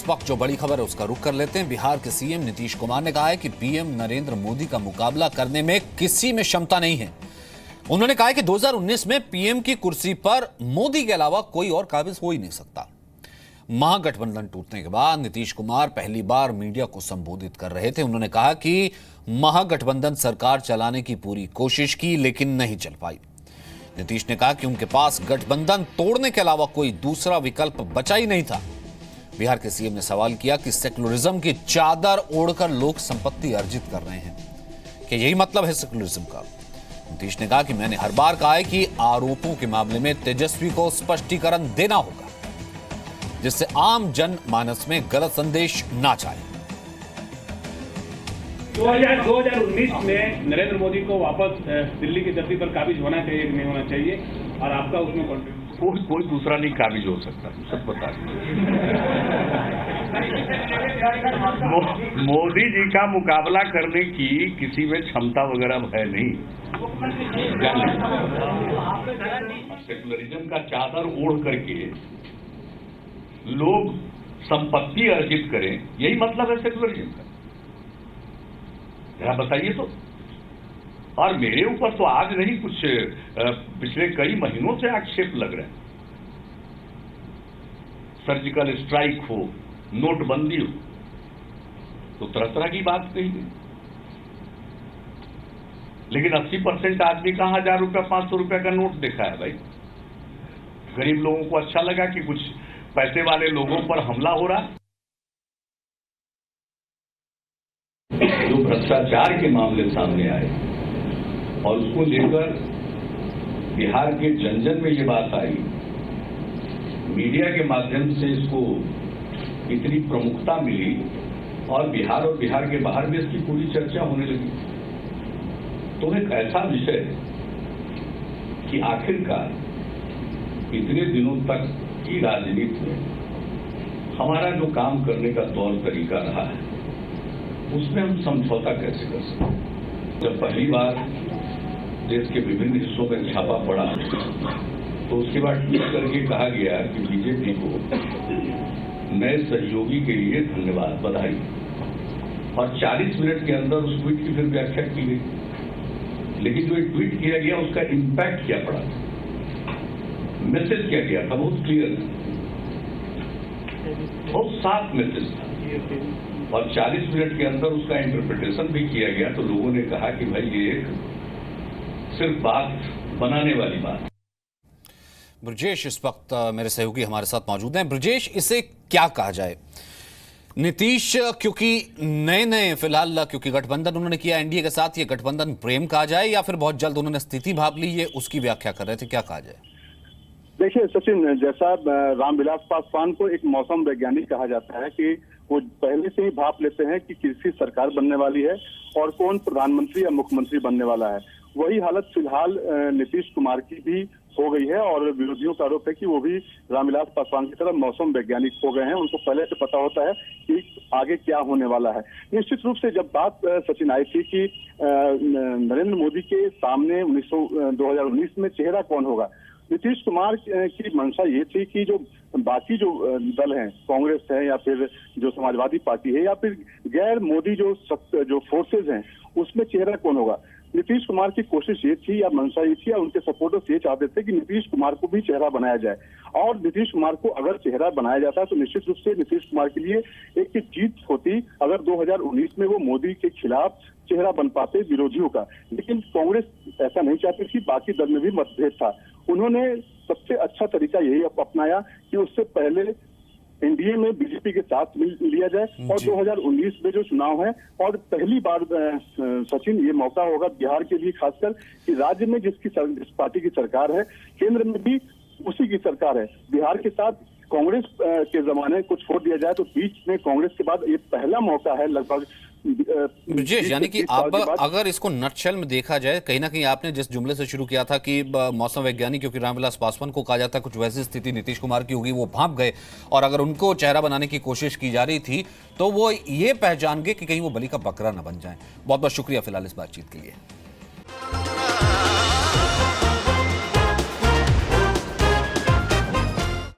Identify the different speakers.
Speaker 1: इस वक्त जो बड़ी खबर है उसका रुख कर लेते हैं। बिहार के सीएम नीतीश कुमार ने कहा है कि पीएम नरेंद्र मोदी का मुकाबला करने में किसी में क्षमता नहीं है। उन्होंने कहा है कि 2019 में पीएम की कुर्सी पर मोदी के अलावा कोई और काबिज हो ही नहीं सकता। महागठबंधन टूटने के बाद नीतीश कुमार पहली बार मीडिया को संबोधित कर रहे थे। उन्होंने कहा कि महागठबंधन सरकार चलाने की पूरी कोशिश की लेकिन नहीं चल पाई। नीतीश ने कहा कि उनके पास गठबंधन तोड़ने के अलावा कोई दूसरा विकल्प बचा ही नहीं था। बिहार के सीएम ने सवाल किया कि सेक्युलरिज्म की चादर ओढ़कर लोग संपत्ति अर्जित कर रहे हैं, कि यही मतलब है सेक्युलरिज्म का। नीतीश ने कहा कि मैंने हर बार कहा है कि आरोपों के मामले में तेजस्वी को स्पष्टीकरण देना होगा, जिससे आम जनमानस में गलत संदेश ना जाए।
Speaker 2: 2019 में नरेंद्र मोदी को वापस दिल्ली की धरती पर काबिज होना चाहिए कि नहीं होना चाहिए, और आपका उसमें कॉन्ट्रीब्यूशन?
Speaker 3: कोई दूसरा नहीं काबिज हो सकता, सब बता मोदी जी का मुकाबला करने की किसी में क्षमता वगैरह है नहीं। सेकुलरिज्म का चादर ओढ़ करके लोग संपत्ति अर्जित करें, यही मतलब है सेकुलरिज्म का। जरा बताइए तो। और मेरे ऊपर तो आज नहीं, कुछ पिछले कई महीनों से आक्षेप लग रहे हैं। सर्जिकल स्ट्राइक हो, नोटबंदी हो, तो तरह तरह की बात कही गई। लेकिन 80% आदमी कहां 1000 रुपया 500 रुपया का नोट देखा है भाई। गरीब लोगों को अच्छा लगा कि कुछ पैसे वाले लोगों पर हमला हो रहा। जो भ्रष्टाचार के मामले सामने आए और उसको लेकर बिहार के जन जन में ये बात आई, मीडिया के माध्यम से इसको इतनी प्रमुखता मिली और बिहार के बाहर भी इसकी पूरी चर्चा होने लगी। तो एक ऐसा विषय कि आखिरकार इतने दिनों तक की राजनीति में हमारा जो काम करने का तौर तरीका रहा है, उसमें हम समझौता कैसे कर सकते हैं। जब पहली बार देश के विभिन्न हिस्सों में छापा पड़ा तो उसके बाद ट्वीट करके कहा गया कि बीजेपी को नए सहयोगी के लिए धन्यवाद, बधाई। और 40 मिनट के अंदर उस ट्वीट की फिर व्याख्या की गई। लेकिन जो ट्वीट किया गया उसका इंपैक्ट क्या पड़ा, मैसेज क्या गया था, बहुत क्लियर था, बहुत साफ मैसेज था। और 40 मिनट के अंदर उसका इंटरप्रिटेशन भी किया गया तो लोगों ने कहा कि भाई ये एक सिर्फ बात बनाने वाली बात।
Speaker 1: ब्रजेश इस वक्त मेरे सहयोगी हमारे साथ मौजूद हैं। ब्रजेश, इसे क्या कहा जाए? नीतीश क्योंकि नए फिलहाल क्योंकि गठबंधन उन्होंने किया एनडीए के साथ, ये गठबंधन प्रेम कहा जाए या फिर बहुत जल्द उन्होंने स्थिति भाप ली, ये उसकी व्याख्या कर रहे थे, क्या कहा जाए?
Speaker 4: देखिए सचिन, जैसा रामविलास पासवान को एक मौसम वैज्ञानिक कहा जाता है कि वो पहले से ही भाप लेते हैं कि किसी सरकार बनने वाली है और कौन प्रधानमंत्री या मुख्यमंत्री बनने वाला है। वही हालत फिलहाल नीतीश कुमार की भी हो गई है और विरोधियों का आरोप है कि वो भी रामविलास पासवान की तरह मौसम वैज्ञानिक हो गए हैं। उनको पहले से पता होता है कि आगे क्या होने वाला है। निश्चित रूप से जब बात सचिन आई थी कि नरेंद्र मोदी के सामने 2019 में चेहरा कौन होगा, नीतीश कुमार की मंशा ये थी कि जो बाकी जो दल हैं, कांग्रेस है या फिर जो समाजवादी पार्टी है या फिर गैर मोदी जो फोर्सेज हैं, उसमें चेहरा कौन होगा। नीतीश कुमार की कोशिश ये थी या मंशा ये थी या उनके सपोर्टर्स ये चाहते थे कि नीतीश कुमार को भी चेहरा बनाया जाए। और नीतीश कुमार को अगर चेहरा बनाया जाता है तो निश्चित रूप से नीतीश कुमार के लिए एक जीत होती अगर 2019 में वो मोदी के खिलाफ चेहरा बन पाते विरोधियों का। लेकिन कांग्रेस ऐसा नहीं चाहती थी, बाकी दल में भी मतभेद था। उन्होंने सबसे अच्छा तरीका यही अपनाया कि उससे पहले एनडीए में बीजेपी के साथ मिल लिया जाए और 2019 में जो चुनाव है और पहली बार सचिन ये मौका होगा बिहार के लिए खासकर कि राज्य में जिस पार्टी की सरकार है, केंद्र में भी उसी की सरकार है। बिहार के साथ कांग्रेस के जमाने को छोड़ दिया जाए तो बीच में कांग्रेस के बाद ये पहला मौका है लगभग।
Speaker 1: ब्रजेश, यानी कि अब अगर इसको नटशेल में देखा जाए, कहीं ना कहीं आपने जिस जुमले से शुरू किया था कि मौसम वैज्ञानिक क्योंकि रामविलास पासवान को कहा जाता है, कुछ वैसी स्थिति नीतीश कुमार की होगी, वो भाप गए और अगर उनको चेहरा बनाने की कोशिश की जा रही थी तो वो ये पहचान गए कि कहीं वो बलि का बकरा न बन जाए। बहुत बहुत शुक्रिया फिलहाल इस बातचीत के लिए।